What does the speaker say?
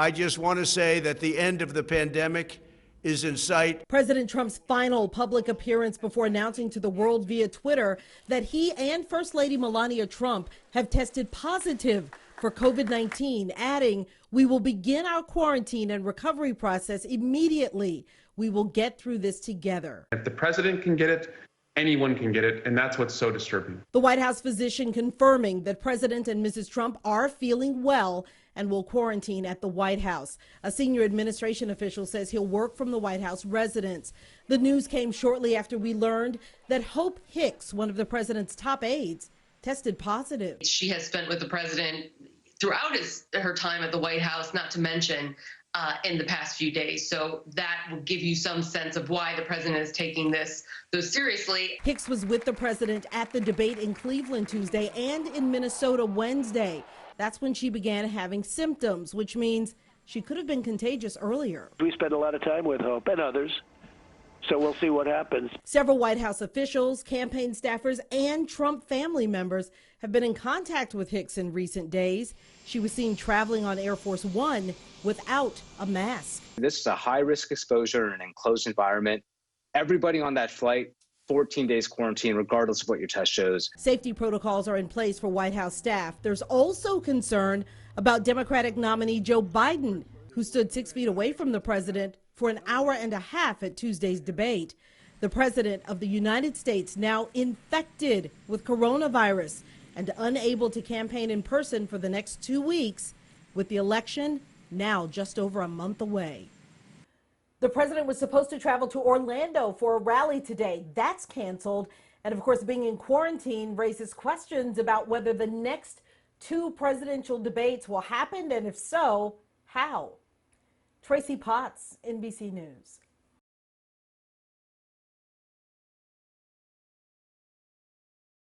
I just want to say that the end of the pandemic is in sight. President Trump's final public appearance before announcing to the world via Twitter that he and First Lady Melania Trump have tested positive for COVID-19, adding, "We will begin our quarantine and recovery process immediately. We will get through this together." If the president can get it, anyone can get it, and that's what's so disturbing. The White House physician confirming that President and Mrs. Trump are feeling well and will quarantine at the White House. A senior administration official says he'll work from the White House residence. The news came shortly after we learned that Hope Hicks, one of the president's top aides, tested positive. She has spent with the president throughout her time at the White House, not to mention in the past few days. So that will give you some sense of why the president is taking this so seriously. Hicks was with the president at the debate in Cleveland Tuesday and in Minnesota Wednesday. That's when she began having symptoms, which means she could have been contagious earlier. We spend a lot of time with Hope and others, so we'll see what happens. Several White House officials, campaign staffers, and Trump family members have been in contact with Hicks in recent days. She was seen traveling on Air Force One without a mask. This is a high-risk exposure in an enclosed environment. Everybody on that flight, 14 days quarantine, regardless of what your test shows. Safety protocols are in place for White House staff. There's also concern about Democratic nominee Joe Biden, who stood 6 feet away from the president for an hour and a half at Tuesday's debate. The president of the United States now infected with coronavirus and unable to campaign in person for the next 2 weeks, with the election now just over a month away. The president was supposed to travel to Orlando for a rally today. That's canceled. And of course, being in quarantine raises questions about whether the next 2 presidential debates will happen, and if so, how. Tracy Potts, NBC News.